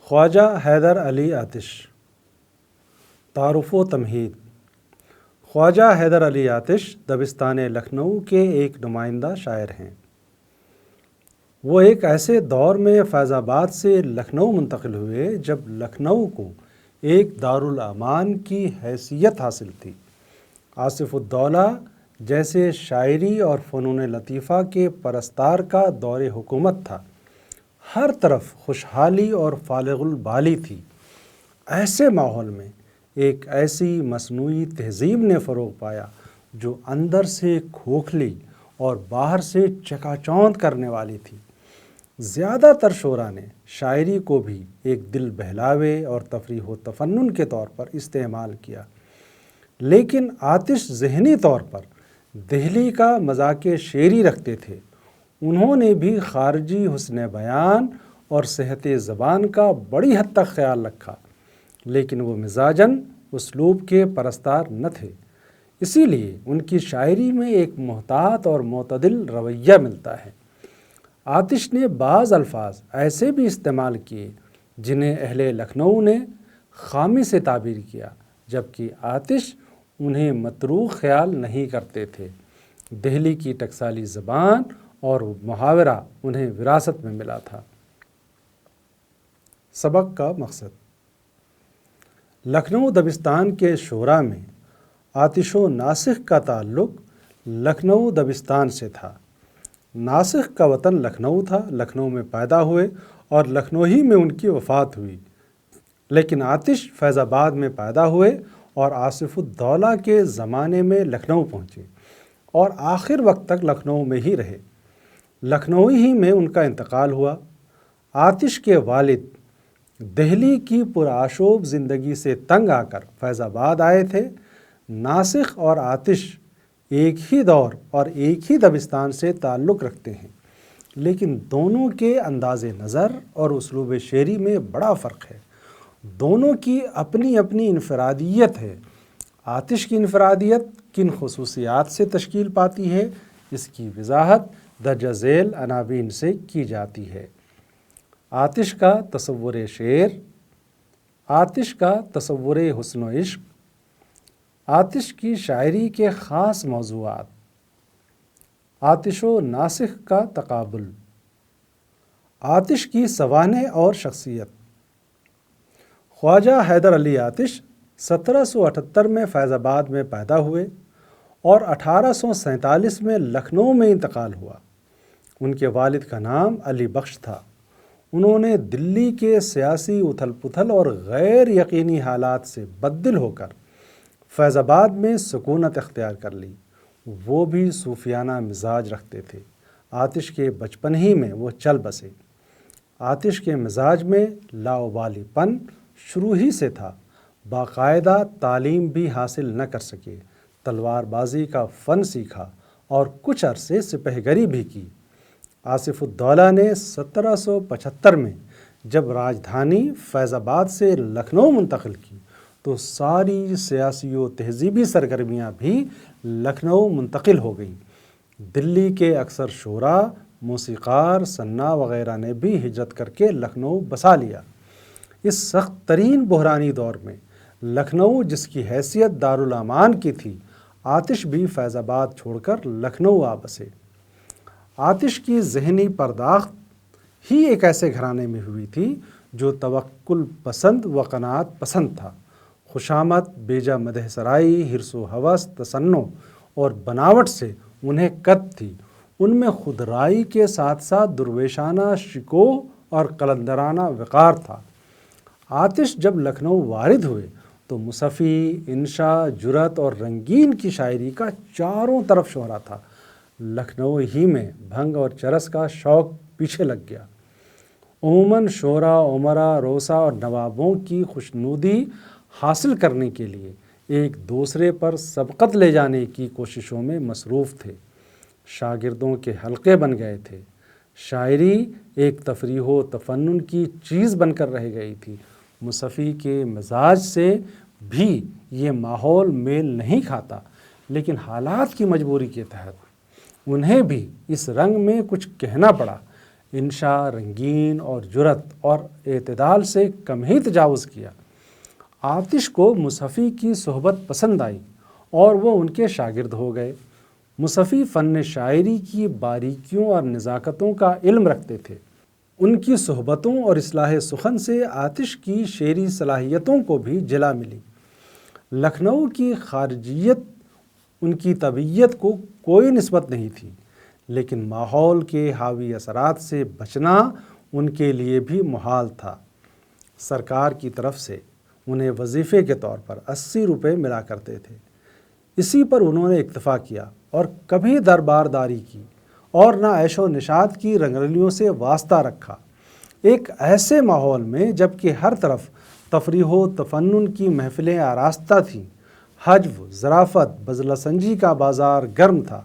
خواجہ حیدر علی آتش۔ تعارف و تمہید۔ خواجہ حیدر علی آتش دبستان لکھنؤ کے ایک نمائندہ شاعر ہیں۔ وہ ایک ایسے دور میں فیض آباد سے لکھنؤ منتقل ہوئے جب لکھنؤ کو ایک دارالامان کی حیثیت حاصل تھی۔ آصف الدولہ جیسے شاعری اور فنون لطیفہ کے پرستار کا دور حکومت تھا۔ ہر طرف خوشحالی اور فالغ البالی تھی۔ ایسے ماحول میں ایک ایسی مصنوعی تہذیب نے فروغ پایا جو اندر سے کھوکھلی اور باہر سے چکا چوندھ کرنے والی تھی۔ زیادہ تر شعراء نے شاعری کو بھی ایک دل بہلاوے اور تفریح و تفنن کے طور پر استعمال کیا، لیکن آتش ذہنی طور پر دہلی کا مذاق شعری رکھتے تھے۔ انہوں نے بھی خارجی حسن بیان اور صحت زبان کا بڑی حد تک خیال رکھا، لیکن وہ مزاجاً اسلوب کے پرستار نہ تھے۔ اسی لیے ان کی شاعری میں ایک محتاط اور معتدل رویہ ملتا ہے۔ آتش نے بعض الفاظ ایسے بھی استعمال کیے جنہیں اہل لکھنؤ نے خامی سے تعبیر کیا، جبکہ آتش انہیں متروک خیال نہیں کرتے تھے۔ دہلی کی ٹکسالی زبان اور محاورہ انہیں وراثت میں ملا تھا۔ سبق کا مقصد۔ لکھنؤ دبستان کے شعراء میں آتش و ناسخ کا تعلق لکھنؤ دبستان سے تھا۔ ناسخ کا وطن لکھنؤ تھا، لکھنؤ میں پیدا ہوئے اور لکھنؤ ہی میں ان کی وفات ہوئی، لیکن آتش فیض آباد میں پیدا ہوئے اور آصف الدولہ کے زمانے میں لکھنؤ پہنچے اور آخر وقت تک لکھنؤ میں ہی رہے۔ لکھنؤ ہی میں ان کا انتقال ہوا۔ آتش کے والد دہلی کی پرآشوب زندگی سے تنگ آ کر فیض آباد آئے تھے۔ ناسخ اور آتش ایک ہی دور اور ایک ہی دبستان سے تعلق رکھتے ہیں، لیکن دونوں کے انداز نظر اور اسلوب شعری میں بڑا فرق ہے۔ دونوں کی اپنی اپنی انفرادیت ہے۔ آتش کی انفرادیت کن خصوصیات سے تشکیل پاتی ہے، اس کی وضاحت درج ذیل عناوین سے کی جاتی ہے۔ آتش کا تصور شعر، آتش کا تصور حسن و عشق، آتش کی شاعری کے خاص موضوعات، آتش و ناسخ کا تقابل، آتش کی سوانح اور شخصیت۔ خواجہ حیدر علی آتش 1778 میں فیض آباد میں پیدا ہوئے اور 1847 میں لکھنؤ میں انتقال ہوا۔ ان کے والد کا نام علی بخش تھا۔ انہوں نے دلی کے سیاسی اتھل پتھل اور غیر یقینی حالات سے بددل ہو کر فیض آباد میں سکونت اختیار کر لی۔ وہ بھی صوفیانہ مزاج رکھتے تھے۔ آتش کے بچپن ہی میں وہ چل بسے۔ آتش کے مزاج میں لاابالی پن شروع ہی سے تھا۔ باقاعدہ تعلیم بھی حاصل نہ کر سکے، تلوار بازی کا فن سیکھا اور کچھ عرصے سپہگری بھی کی۔ آصف الدولہ نے 1775 میں جب راجدھانی فیض آباد سے لکھنؤ منتقل کی تو ساری سیاسی و تہذیبی سرگرمیاں بھی لکھنؤ منتقل ہو گئیں۔ دلی کے اکثر شعراء، موسیقار، صناع وغیرہ نے بھی ہجرت کر کے لکھنؤ بسا لیا۔ اس سخت ترین بحرانی دور میں لکھنؤ، جس کی حیثیت دارالامان کی تھی، آتش بھی فیض آباد چھوڑ کر لکھنؤ آ بسے۔ آتش کی ذہنی پرداخت ہی ایک ایسے گھرانے میں ہوئی تھی جو توکل پسند و قناعت پسند تھا۔ خوشامد، بیجا مدح سرائی، حرص و ہوس، تصنع اور بناوٹ سے انہیں قد تھی۔ ان میں خودرائی کے ساتھ ساتھ درویشانہ شکوہ اور قلندرانہ وقار تھا۔ آتش جب لکھنؤ وارد ہوئے تو مصفی، انشا، جرأت اور رنگین کی شاعری کا چاروں طرف شہرا تھا۔ لکھنؤ ہی میں بھنگ اور چرس کا شوق پیچھے لگ گیا۔ عموماً شعراء، امراء، روسا اور نوابوں کی خوشنودی حاصل کرنے کے لیے ایک دوسرے پر سبقت لے جانے کی کوششوں میں مصروف تھے۔ شاگردوں کے حلقے بن گئے تھے۔ شاعری ایک تفریح و تفنن کی چیز بن کر رہ گئی تھی۔ مصفی کے مزاج سے بھی یہ ماحول میل نہیں کھاتا، لیکن حالات کی مجبوری کے تحت انہیں بھی اس رنگ میں کچھ کہنا پڑا۔ انشا رنگین اور جرت اور اعتدال سے کم ہی تجاوز کیا۔ آتش کو مصحفی کی صحبت پسند آئی اور وہ ان کے شاگرد ہو گئے۔ مصحفی فن شاعری کی باریکیوں اور نزاکتوں کا علم رکھتے تھے۔ ان کی صحبتوں اور اصلاح سخن سے آتش کی شعری صلاحیتوں کو بھی جلا ملی۔ لکھنؤ کی خارجیت ان کی طبیعت کو کوئی نسبت نہیں تھی، لیکن ماحول کے حاوی اثرات سے بچنا ان کے لیے بھی محال تھا۔ سرکار کی طرف سے انہیں وظیفے کے طور پر 80 روپے ملا کرتے تھے۔ اسی پر انہوں نے اکتفا کیا اور کبھی دربارداری کی اور نہ عیش و نشاط کی رنگرلیوں سے واسطہ رکھا۔ ایک ایسے ماحول میں جبکہ ہر طرف تفریح و تفنن کی محفلیں آراستہ تھیں، حجو، ظرافت، بزلہ سنجی کا بازار گرم تھا،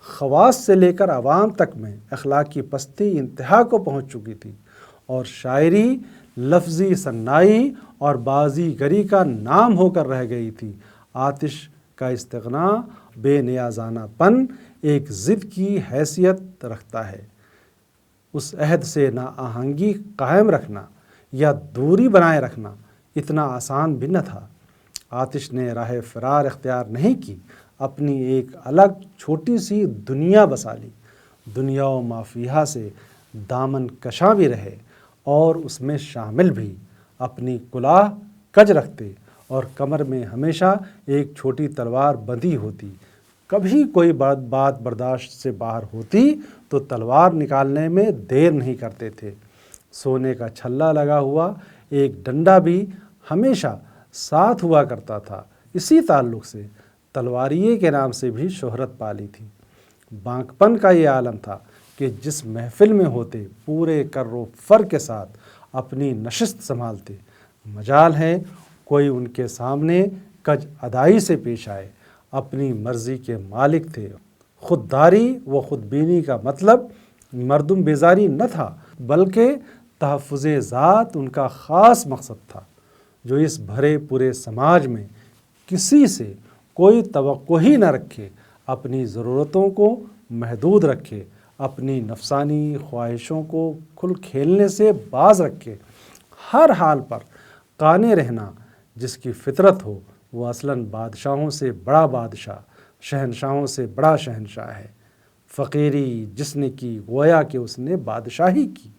خواص سے لے کر عوام تک میں اخلاقی پستی انتہا کو پہنچ چکی تھی اور شاعری لفظی صناعی اور بازیگری کا نام ہو کر رہ گئی تھی۔ آتش کا استغنا بے نیازانہ پن ایک ضد کی حیثیت رکھتا ہے۔ اس عہد سے نا آہنگی قائم رکھنا یا دوری بنائے رکھنا اتنا آسان بھی نہ تھا۔ آتش نے راہ فرار اختیار نہیں کی، اپنی ایک الگ چھوٹی سی دنیا بسا لی۔ دنیا و ما فیہا سے دامن کشاں بھی رہے اور اس میں شامل بھی۔ اپنی کلاه کج رکھتے اور کمر میں ہمیشہ ایک چھوٹی تلوار بندھی ہوتی۔ کبھی کوئی بات برداشت سے باہر ہوتی تو تلوار نکالنے میں دیر نہیں کرتے تھے۔ سونے کا چھلا لگا ہوا ایک ڈنڈا بھی ہمیشہ ساتھ ہوا کرتا تھا۔ اسی تعلق سے تلواریے کے نام سے بھی شہرت پالی تھی۔ بانکپن کا یہ عالم تھا کہ جس محفل میں ہوتے پورے کر و فر کے ساتھ اپنی نشست سنبھالتے، مجال ہے کوئی ان کے سامنے کج ادائی سے پیش آئے۔ اپنی مرضی کے مالک تھے۔ خودداری و خودبینی کا مطلب مردم بیزاری نہ تھا، بلکہ تحفظ ذات ان کا خاص مقصد تھا، جو اس بھرے پورے سماج میں کسی سے کوئی توقع ہی نہ رکھے، اپنی ضرورتوں کو محدود رکھے، اپنی نفسانی خواہشوں کو کھل کھیلنے سے باز رکھے، ہر حال پر قانے رہنا جس کی فطرت ہو، وہ اصلاً بادشاہوں سے بڑا بادشاہ، شہنشاہوں سے بڑا شہنشاہ ہے۔ فقیری جس نے کی گویا کہ اس نے بادشاہی کی۔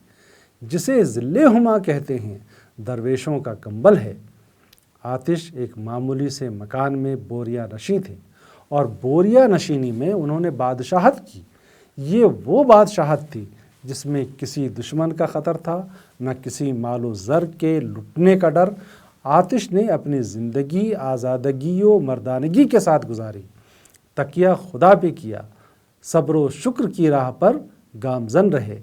جسے ذل ہما کہتے ہیں درویشوں کا کمبل ہے۔ آتش ایک معمولی سے مکان میں بوریا نشیں تھے اور بوریا نشینی میں انہوں نے بادشاہت کی۔ یہ وہ بادشاہت تھی جس میں کسی دشمن کا خطر تھا، نہ کسی مال و زر کے لٹنے کا ڈر۔ آتش نے اپنی زندگی آزادگی و مردانگی کے ساتھ گزاری، تکیہ خدا پہ کیا، صبر و شکر کی راہ پر گامزن رہے۔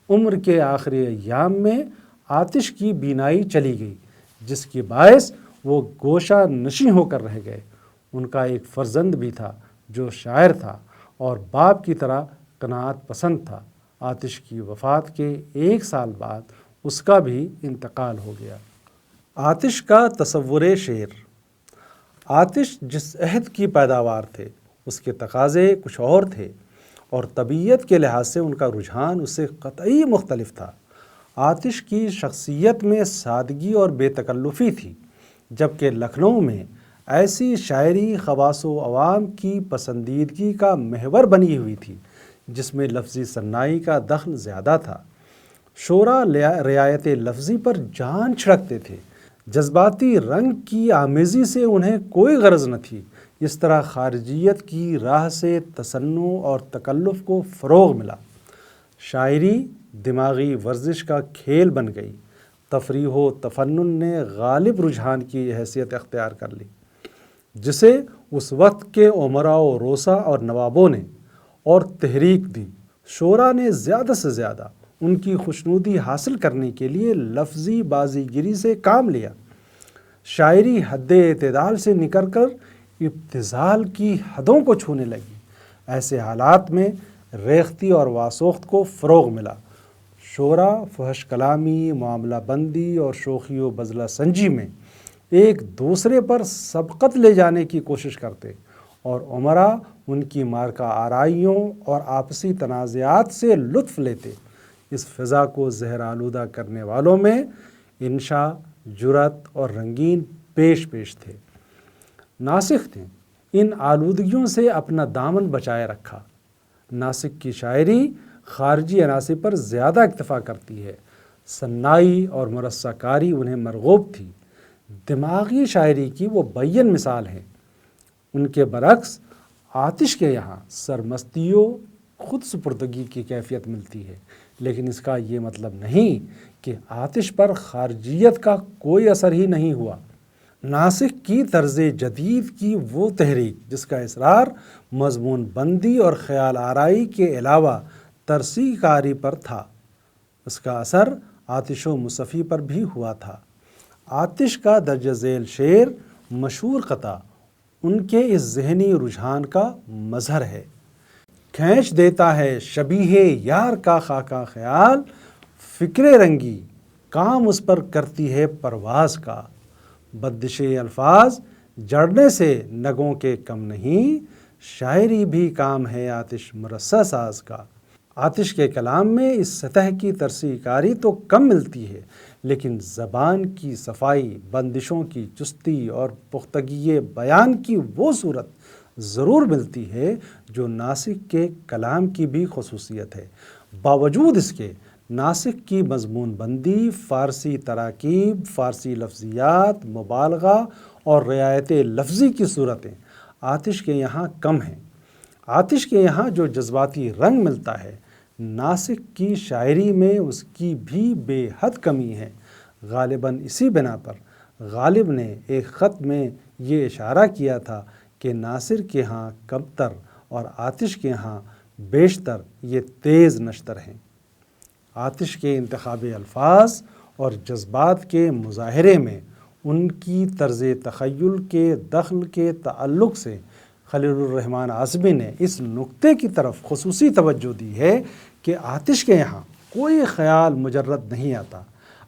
عمر کے آخری ایام میں آتش کی بینائی چلی گئی، جس کی باعث وہ گوشہ نشیں ہو کر رہ گئے۔ ان کا ایک فرزند بھی تھا جو شاعر تھا اور باپ کی طرح قناعت پسند تھا۔ آتش کی وفات کے 1 سال بعد اس کا بھی انتقال ہو گیا۔ آتش کا تصور شعر۔ آتش جس عہد کی پیداوار تھے اس کے تقاضے کچھ اور تھے اور طبیعت کے لحاظ سے ان کا رجحان اس سے قطعی مختلف تھا۔ آتش کی شخصیت میں سادگی اور بے تکلفی تھی، جبکہ لکھنؤ میں ایسی شاعری خواص و عوام کی پسندیدگی کا محور بنی ہوئی تھی جس میں لفظی صناعی کا دخل زیادہ تھا۔ شعراء رعایت لفظی پر جان چھڑکتے تھے، جذباتی رنگ کی آمیزی سے انہیں کوئی غرض نہ تھی۔ اس طرح خارجیت کی راہ سے تصنع اور تکلف کو فروغ ملا۔ شاعری دماغی ورزش کا کھیل بن گئی۔ تفریح و تفنن نے غالب رجحان کی حیثیت اختیار کر لی، جسے اس وقت کے امراء و روسا اور نوابوں نے اور تحریک دی۔ شعراء نے زیادہ سے زیادہ ان کی خوشنودی حاصل کرنے کے لیے لفظی بازیگری سے کام لیا۔ شاعری حد اعتدال سے نکل کر ابتذال کی حدوں کو چھونے لگی۔ ایسے حالات میں ریختی اور واسوخت کو فروغ ملا۔ شعراء فحش کلامی، معاملہ بندی اور شوخی و بزلہ سنجی میں ایک دوسرے پر سبقت لے جانے کی کوشش کرتے اور امراء ان کی مارکہ آرائیوں اور آپسی تنازعات سے لطف لیتے۔ اس فضا کو زہر آلودہ کرنے والوں میں انشا، جرأت اور رنگین پیش تھے۔ ناسخ نے ان آلودگیوں سے اپنا دامن بچائے رکھا۔ ناسخ کی شاعری خارجی عناصر پر زیادہ اکتفا کرتی ہے، صناعی اور مرصع کاری انہیں مرغوب تھی۔ دماغی شاعری کی وہ بین مثال ہیں۔ ان کے برعکس آتش کے یہاں سرمستی و خود سپردگی کی کیفیت ملتی ہے، لیکن اس کا یہ مطلب نہیں کہ آتش پر خارجیت کا کوئی اثر ہی نہیں ہوا۔ ناسخ کی طرز جدید کی وہ تحریک جس کا اصرار مضمون بندی اور خیال آرائی کے علاوہ ترسیع کاری پر تھا، اس کا اثر آتش و مصفی پر بھی ہوا تھا۔ آتش کا درج ذیل شعر مشہور قطعہ ان کے اس ذہنی رجحان کا مظہر ہے۔ کھینچ دیتا ہے شبیہ یار کا خاکہ خیال، فکر رنگی کام اس پر کرتی ہے پرواز کا۔ بدش الفاظ جڑنے سے نگوں کے کم نہیں، شاعری بھی کام ہے آتش مرصع ساز کا۔ آتش کے کلام میں اس سطح کی ترسیع کاری تو کم ملتی ہے، لیکن زبان کی صفائی، بندشوں کی چستی اور پختگی بیان کی وہ صورت ضرور ملتی ہے جو ناسخ کے کلام کی بھی خصوصیت ہے۔ باوجود اس کے ناسخ کی مضمون بندی، فارسی تراکیب، فارسی لفظیات، مبالغہ اور رعایت لفظی کی صورتیں آتش کے یہاں کم ہیں۔ آتش کے یہاں جو جذباتی رنگ ملتا ہے، ناسخ کی شاعری میں اس کی بھی بے حد کمی ہے۔ غالباً اسی بنا پر غالب نے ایک خط میں یہ اشارہ کیا تھا کہ ناصر کے ہاں کمتر اور آتش کے ہاں بیشتر یہ تیز نشتر ہیں۔ آتش کے انتخاب الفاظ اور جذبات کے مظاہرے میں ان کی طرز تخیل کے دخل کے تعلق سے خلیل الرحمن اعظمی نے اس نقطے کی طرف خصوصی توجہ دی ہے کہ آتش کے یہاں کوئی خیال مجرد نہیں آتا،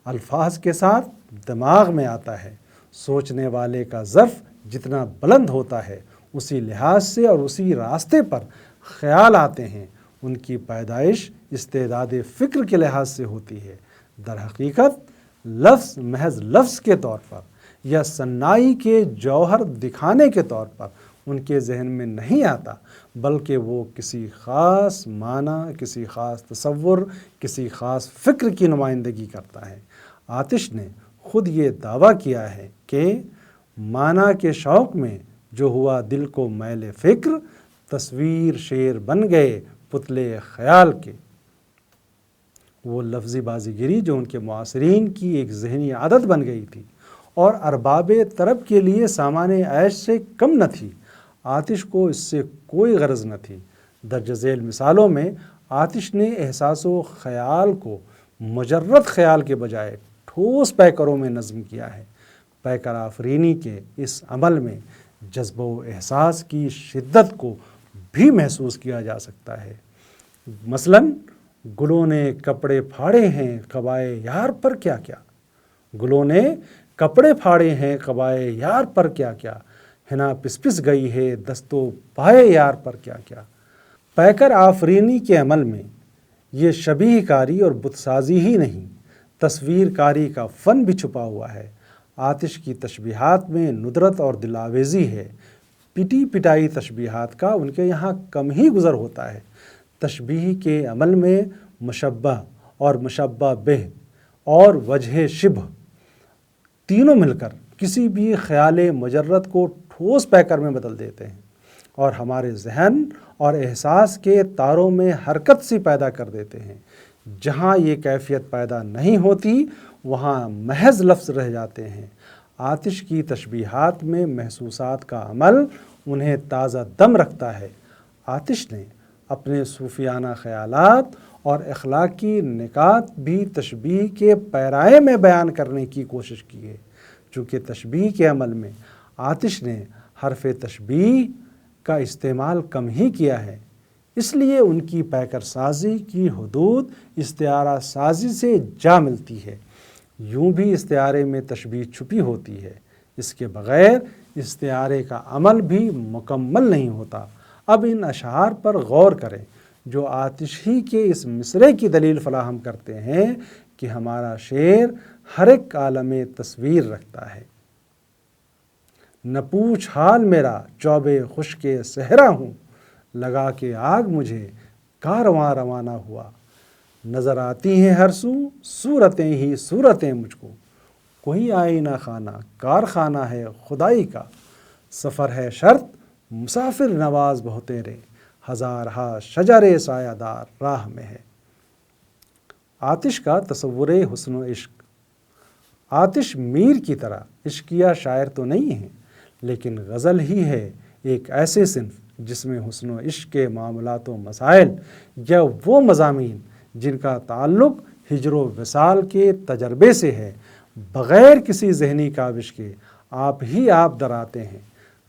الفاظ کے ساتھ دماغ میں آتا ہے۔ سوچنے والے کا ظرف جتنا بلند ہوتا ہے، اسی لحاظ سے اور اسی راستے پر خیال آتے ہیں۔ ان کی پیدائش استعداد فکر کے لحاظ سے ہوتی ہے۔ در حقیقت لفظ محض لفظ کے طور پر یا صناعی کے جوہر دکھانے کے طور پر ان کے ذہن میں نہیں آتا، بلکہ وہ کسی خاص معنی، کسی خاص تصور، کسی خاص فکر کی نمائندگی کرتا ہے۔ آتش نے خود یہ دعویٰ کیا ہے کہ معنی کے شوق میں جو ہوا دل کو میل فکر، تصویر شعر بن گئے پتلے خیال کے۔ وہ لفظی بازیگری جو ان کے معاصرین کی ایک ذہنی عادت بن گئی تھی اور ارباب طرب کے لیے سامان عیش سے کم نہ تھی، آتش کو اس سے کوئی غرض نہ تھی۔ درج ذیل مثالوں میں آتش نے احساس و خیال کو مجرد خیال کے بجائے ٹھوس پیکروں میں نظم کیا ہے۔ پیکر آفرینی کے اس عمل میں جذب و احساس کی شدت کو بھی محسوس کیا جا سکتا ہے۔ مثلاً گلوں نے کپڑے پھاڑے ہیں قبائے یار پر کیا کیا، گلوں نے کپڑے پھاڑے ہیں قبائے یار پر کیا کیا، ہنا پس گئی ہے دستوں پائے یار پر کیا کیا۔ پیکر آفرینی کے عمل میں یہ شبیہ کاری اور بت سازی ہی نہیں، تصویر کاری کا فن بھی چھپا ہوا ہے۔ آتش کی تشبیہات میں ندرت اور دلاویزی ہے۔ پٹی پٹائی تشبیہات کا ان کے یہاں کم ہی گزر ہوتا ہے۔ تشبیہ کے عمل میں مشبہ اور مشبہ بہ اور وجہ شبہ تینوں مل کر کسی بھی خیال مجرد کو ٹھوس پیکر میں بدل دیتے ہیں اور ہمارے ذہن اور احساس کے تاروں میں حرکت سی پیدا کر دیتے ہیں۔ جہاں یہ کیفیت پیدا نہیں ہوتی، وہاں محض لفظ رہ جاتے ہیں۔ آتش کی تشبیہات میں محسوسات کا عمل انہیں تازہ دم رکھتا ہے۔ آتش نے اپنے صوفیانہ خیالات اور اخلاقی نکات بھی تشبیہ کے پیرائے میں بیان کرنے کی کوشش کی ہے۔ چونکہ تشبیہ کے عمل میں آتش نے حرف تشبیہ کا استعمال کم ہی کیا ہے، اس لیے ان کی پیکر سازی کی حدود استعارہ سازی سے جا ملتی ہے۔ یوں بھی استعارے میں تشبیہ چھپی ہوتی ہے، اس کے بغیر استعارے کا عمل بھی مکمل نہیں ہوتا۔ اب ان اشعار پر غور کریں جو آتش ہی کے اس مصرعے کی دلیل فراہم کرتے ہیں کہ ہمارا شعر ہر ایک عالم تصویر رکھتا ہے۔ نہ پوچھ حال میرا چوبے خشک صحرا ہوں، لگا کے آگ مجھے کارواں روانہ ہوا۔ نظر آتی ہیں ہر سو صورتیں ہی صورتیں مجھ کو، کوئی آئینہ خانہ کارخانہ ہے خدائی کا۔ سفر ہے شرط مسافر نواز بہو تیرے، ہزارہا شجر سایہ دار راہ میں ہے۔ آتش کا تصور حسن و عشق۔ آتش میر کی طرح عشقیہ شاعر تو نہیں ہے، لیکن غزل ہی ہے ایک ایسے صنف جس میں حسن و عشق کے معاملات و مسائل یا وہ مضامین جن کا تعلق ہجر و وصال کے تجربے سے ہے، بغیر کسی ذہنی کاوش کے آپ ہی آپ دراتے ہیں۔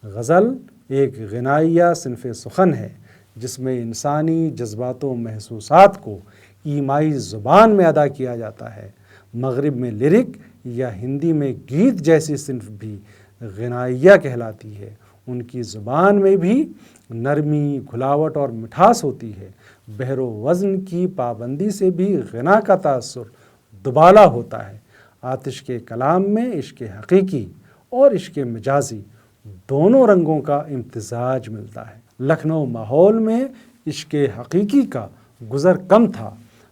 غزل ایک غنائیہ صنف سخن ہے جس میں انسانی جذبات و محسوسات کو ایمائی زبان میں ادا کیا جاتا ہے۔ مغرب میں لیرک یا ہندی میں گیت جیسی صنف بھی غنائیہ کہلاتی ہے۔ ان کی زبان میں بھی نرمی، گھلاوٹ اور مٹھاس ہوتی ہے۔ بحر و وزن کی پابندی سے بھی غنا کا تاثر دبالا ہوتا ہے۔ آتش کے کلام میں عشق حقیقی اور عشق مجازی دونوں رنگوں کا امتزاج ملتا ہے۔ لکھنؤ ماحول میں عشق حقیقی کا گزر کم تھا۔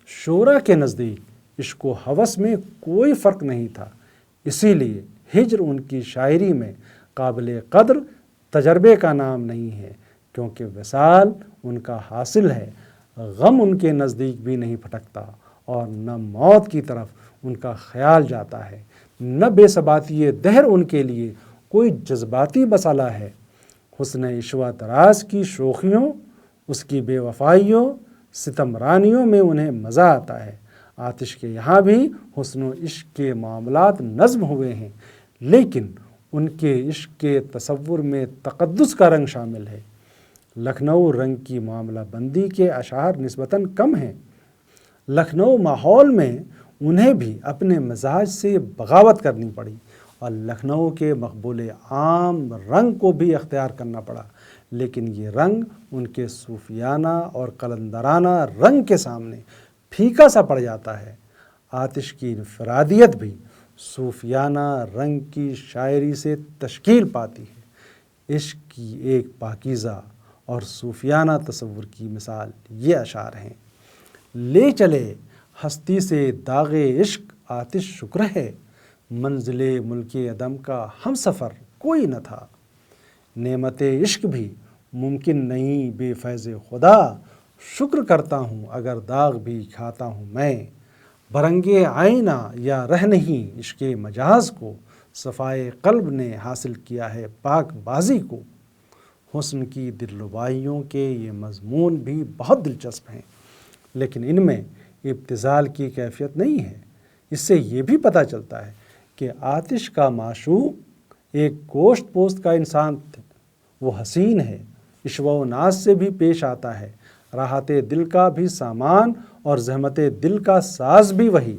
شعراء کے نزدیک عشق و ہوس میں کوئی فرق نہیں تھا، اسی لیے ہجر ان کی شاعری میں قابل قدر تجربے کا نام نہیں ہے، کیونکہ وصال ان کا حاصل ہے۔ غم ان کے نزدیک بھی نہیں پھٹکتا اور نہ موت کی طرف ان کا خیال جاتا ہے، نہ بے ثباتی دہر ان کے لیے کوئی جذباتی مسئلہ ہے۔ حسن عشوہ طراز کی شوخیوں، اس کی بے وفائیوں، ستم رانیوں میں انہیں مزہ آتا ہے۔ آتش کے یہاں بھی حسن و عشق کے معاملات نظم ہوئے ہیں، لیکن ان کے عشق کے تصور میں تقدس کا رنگ شامل ہے۔ لکھنؤ رنگ کی معاملہ بندی کے اشعار نسبتاً کم ہیں۔ لکھنؤ ماحول میں انہیں بھی اپنے مزاج سے بغاوت کرنی پڑی اور لکھنؤ کے مقبول عام رنگ کو بھی اختیار کرنا پڑا، لیکن یہ رنگ ان کے صوفیانہ اور قلندرانہ رنگ کے سامنے پھیکا سا پڑ جاتا ہے۔ آتش کی انفرادیت بھی صوفیانہ رنگ کی شاعری سے تشکیل پاتی ہے۔ عشق کی ایک پاکیزہ اور صوفیانہ تصور کی مثال یہ اشعار ہیں۔ لے چلے ہستی سے داغ عشق آتش شکر ہے، منزل ملک عدم کا ہم سفر کوئی نہ تھا۔ نعمت عشق بھی ممکن نہیں بے فیض خدا، شکر کرتا ہوں اگر داغ بھی کھاتا ہوں میں۔ برنگے آئینہ یا رہ نہیں عشق مجاز کو، صفائے قلب نے حاصل کیا ہے پاک بازی کو۔ حسن کی دلربائیوں کے یہ مضمون بھی بہت دلچسپ ہیں، لیکن ان میں ابتذال کی کیفیت نہیں ہے۔ اس سے یہ بھی پتہ چلتا ہے کہ آتش کا معشوق ایک گوشت پوست کا انسان تھا۔ وہ حسین ہے، عشوہ و ناز سے بھی پیش آتا ہے، راحت دل کا بھی سامان اور زحمت دل کا ساز بھی وہی۔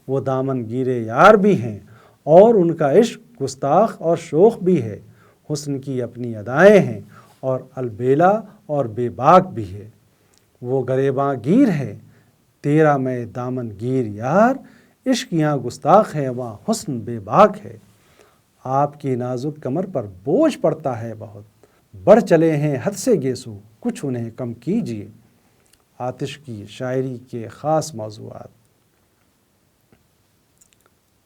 وہ دامن گیرے یار بھی ہیں اور ان کا عشق گستاخ اور شوخ بھی ہے۔ حسن کی اپنی ادائیں ہیں اور البیلا اور بے باک بھی ہے۔ وہ گریباں گیر ہے، تیرا میں دامن گیر یار، عشق یہاں گستاخ ہے وہاں حسن بے باک ہے۔ آپ کی نازک کمر پر بوجھ پڑتا ہے بہت، بڑھ چلے ہیں حد سے گیسو، کچھ انہیں کم کیجیے۔ آتش کی شاعری کے خاص موضوعات۔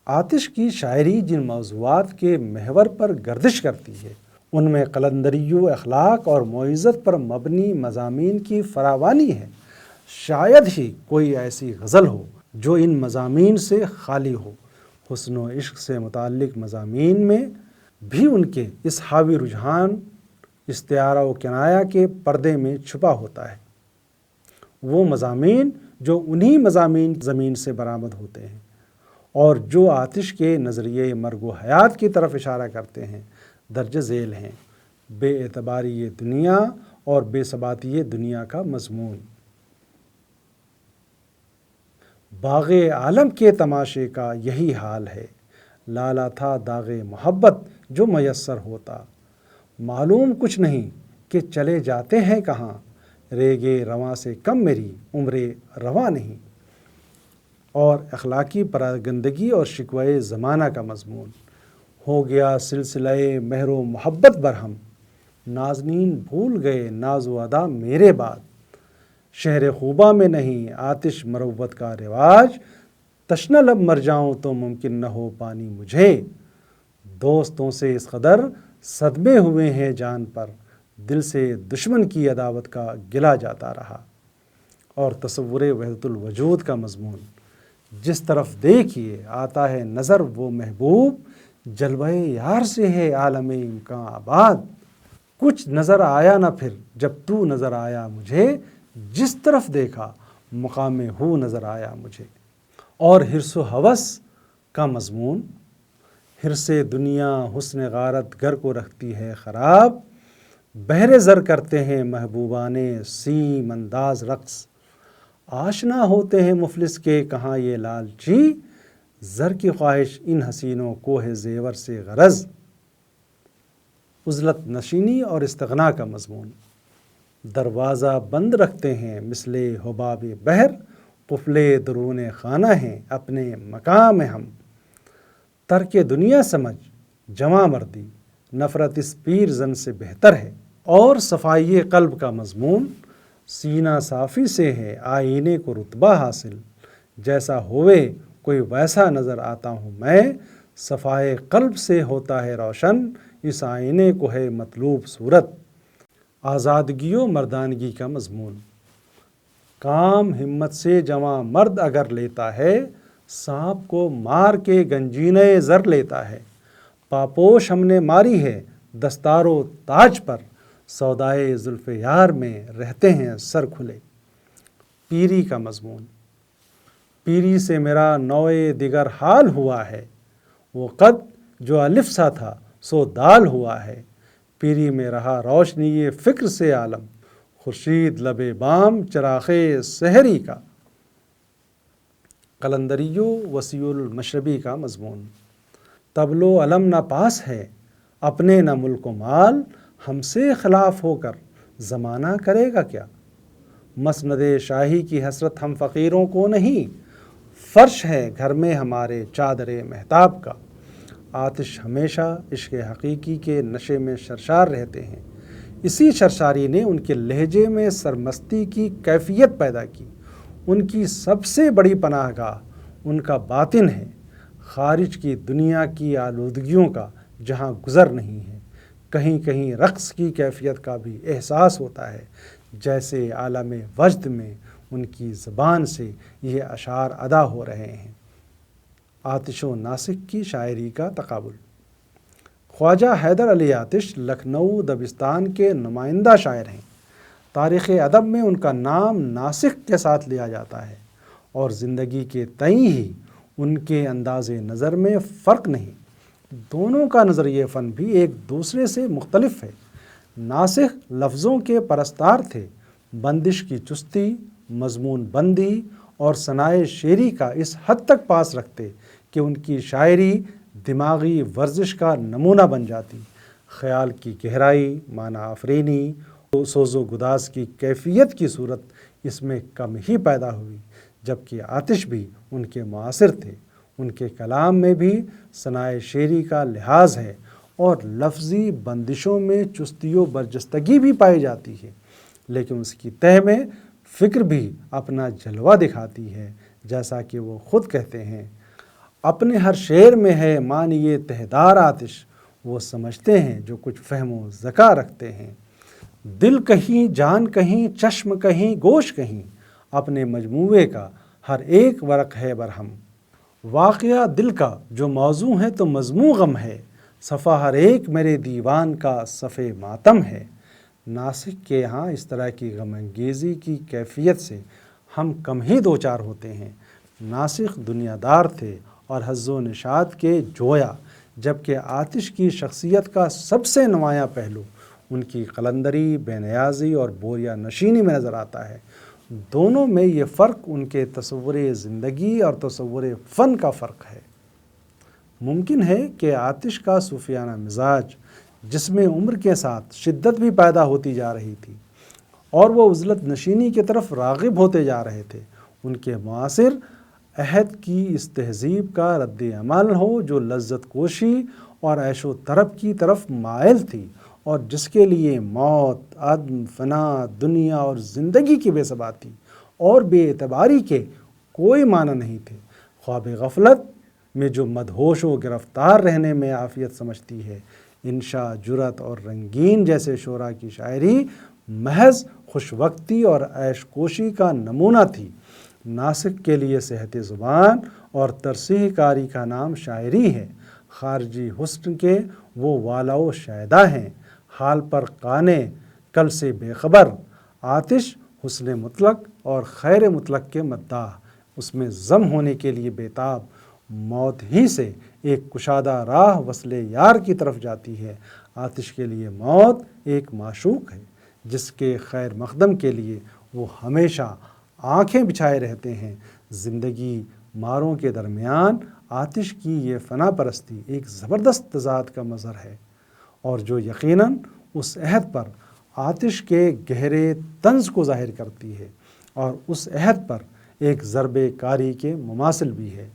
آتش کی شاعری جن موضوعات کے محور پر گردش کرتی ہے، ان میں قلندری و اخلاق اور معزت پر مبنی مضامین کی فراوانی ہے۔ شاید ہی کوئی ایسی غزل ہو جو ان مضامین سے خالی ہو۔ حسن و عشق سے متعلق مضامین میں بھی ان کے اس حاوی رجحان استعارہ و کنایہ کے پردے میں چھپا ہوتا ہے۔ وہ مضامین جو انہی مضامین زمین سے برآمد ہوتے ہیں اور جو آتش کے نظریے مرگ و حیات کی طرف اشارہ کرتے ہیں، درج ذیل ہیں۔ بے اعتباری دنیا اور بے ثباتی دنیا کا مضمون۔ باغ عالم کے تماشے کا یہی حال ہے، لالا تھا داغ محبت جو میسر ہوتا۔ معلوم کچھ نہیں کہ چلے جاتے ہیں کہاں، ریگے رواں سے کم میری عمر رواں نہیں۔ اور اخلاقی پراگندگی اور شکوہ زمانہ کا مضمون، ہو گیا سلسلہ مہر و محبت برہم، نازنین بھول گئے ناز و ادا میرے بعد، شہر خوبا میں نہیں آتش مروت کا رواج، تشنہ لب مر جاؤں تو ممکن نہ ہو پانی مجھے، دوستوں سے اس قدر صدمے ہوئے ہیں جان پر، دل سے دشمن کی عداوت کا گلا جاتا رہا۔ اور تصور وحدت الوجود کا مضمون، جس طرف دیکھیے آتا ہے نظر وہ محبوب، جلوہ یار سے ہے عالم امکان آباد، کچھ نظر آیا نہ پھر جب تو نظر آیا مجھے، جس طرف دیکھا مقام ہو نظر آیا مجھے۔ اور حرص و ہوس کا مضمون، حرص دنیا حسن غارت گر کو رکھتی ہے خراب، بہر زر کرتے ہیں محبوبان سیم انداز رقص، آشنا ہوتے ہیں مفلس کے کہاں یہ لالچی، زر کی خواہش ان حسینوں کو ہے زیور سے غرض۔ عزلت نشینی اور استغنا کا مضمون، دروازہ بند رکھتے ہیں مثل حباب بحر، قفل درون خانہ ہیں اپنے مقام ہم، ترک دنیا سمجھ جواں مردی، نفرت اس پیر زن سے بہتر ہے۔ اور صفائی قلب کا مضمون، سینہ صافی سے ہے آئینے کو رتبہ حاصل، جیسا ہوئے کوئی ویسا نظر آتا ہوں میں، صفائے قلب سے ہوتا ہے روشن اس آئینے کو ہے مطلوب صورت۔ آزادگی و مردانگی کا مضمون، کام ہمت سے جواں مرد اگر لیتا ہے، سانپ کو مار کے گنجینہ زر لیتا ہے، پاپوش ہم نے ماری ہے دستار و تاج پر، سودائے زلف یار میں رہتے ہیں سر کھلے۔ پیری کا مضمون، پیری سے میرا نوع دیگر حال ہوا ہے، وہ قد جو الف سا تھا سو دال ہوا ہے، پیری میں رہا روشنی یہ فکر سے عالم، خورشید لب بام چراغ سحری کا۔ قلندریو وسیع المشربی کا مضمون، طبل و علم نہ پاس ہے اپنے نہ ملک و مال، ہم سے خلاف ہو کر زمانہ کرے گا کیا، مسند شاہی کی حسرت ہم فقیروں کو نہیں، فرش ہے گھر میں ہمارے چادر مہتاب کا، آتش ہمیشہ عشق حقیقی کے نشے میں سرشار رہتے ہیں، اسی سرشاری نے ان کے لہجے میں سرمستی کی کیفیت پیدا کی، ان کی سب سے بڑی پناہ گاہ ان کا باطن ہے، خارج کی دنیا کی آلودگیوں کا جہاں گزر نہیں ہے، کہیں کہیں رقص کی کیفیت کا بھی احساس ہوتا ہے، جیسے عالم وجد میں ان کی زبان سے یہ اشعار ادا ہو رہے ہیں۔ آتش و ناسک کی شاعری کا تقابل، خواجہ حیدر علی آتش لکھنؤ دبستان کے نمائندہ شاعر ہیں، تاریخ ادب میں ان کا نام ناسک کے ساتھ لیا جاتا ہے، اور زندگی کے تئیں ہی ان کے انداز نظر میں فرق نہیں، دونوں کا نظریہ فن بھی ایک دوسرے سے مختلف ہے۔ ناسک لفظوں کے پرستار تھے، بندش کی چستی، مضمون بندی اور ثنائے شعری کا اس حد تک پاس رکھتے کہ ان کی شاعری دماغی ورزش کا نمونہ بن جاتی، خیال کی گہرائی، معنی آفرینی، سوز و گداز کی کیفیت کی صورت اس میں کم ہی پیدا ہوئی، جبکہ آتش بھی ان کے معاصر تھے، ان کے کلام میں بھی ثنائے شعری کا لحاظ ہے اور لفظی بندشوں میں چستی و برجستگی بھی پائی جاتی ہے، لیکن اس کی تہ میں فکر بھی اپنا جلوہ دکھاتی ہے، جیسا کہ وہ خود کہتے ہیں، اپنے ہر شعر میں ہے معنی تہدار آتش، وہ سمجھتے ہیں جو کچھ فہم و ذکا رکھتے ہیں، دل کہیں جان کہیں چشم کہیں گوش کہیں، اپنے مجموعے کا ہر ایک ورق ہے برہم، واقعہ دل کا جو موضوع ہے تو مضمون غم ہے، صفحہ ہر ایک میرے دیوان کا صفِ ماتم ہے۔ ناسک کے ہاں اس طرح کی غم انگیزی کی کیفیت سے ہم کم ہی دوچار ہوتے ہیں۔ ناسک دنیا دار تھے اور حظ و نشاط کے جویا، جبکہ آتش کی شخصیت کا سب سے نمایاں پہلو ان کی قلندری، بے نیازی اور بوریا نشینی میں نظر آتا ہے۔ دونوں میں یہ فرق ان کے تصور زندگی اور تصور فن کا فرق ہے۔ ممکن ہے کہ آتش کا صوفیانہ مزاج، جس میں عمر کے ساتھ شدت بھی پیدا ہوتی جا رہی تھی، اور وہ عزلت نشینی کی طرف راغب ہوتے جا رہے تھے۔ ان کے معاصر عہد کی اس تہذیب کا رد عمل ہو جو لذت کوشی اور عیش و طرب کی طرف مائل تھی اور جس کے لیے موت، عدم، فنا، دنیا اور زندگی کی بے ثباتی اور بے اعتباری کے کوئی معنی نہیں تھے۔ خواب غفلت میں جو مدہوش و گرفتار رہنے میں عافیت سمجھتی ہے، انشاء، جرأت اور رنگین جیسے شعراء کی شاعری محض خوش وقتی اور عیش کوشی کا نمونہ تھی۔ ناسک کے لیے صحت زبان اور ترسیح کاری کا نام شاعری ہے۔ خارجی حسن کے وہ والا و شیدا ہیں، حال پر قانے، کل سے بے خبر۔ آتش حسن مطلق اور خیر مطلق کے مداح، اس میں ضم ہونے کے لیے بیتاب، موت ہی سے ایک کشادہ راہ وصل یار کی طرف جاتی ہے۔ آتش کے لیے موت ایک معشوق ہے جس کے خیر مقدم کے لیے وہ ہمیشہ آنکھیں بچھائے رہتے ہیں۔ زندگی ماروں کے درمیان آتش کی یہ فنا پرستی ایک زبردست تضاد کا مظہر ہے، اور جو یقیناً اس عہد پر آتش کے گہرے طنز کو ظاہر کرتی ہے اور اس عہد پر ایک ضرب کاری کے مماثل بھی ہے۔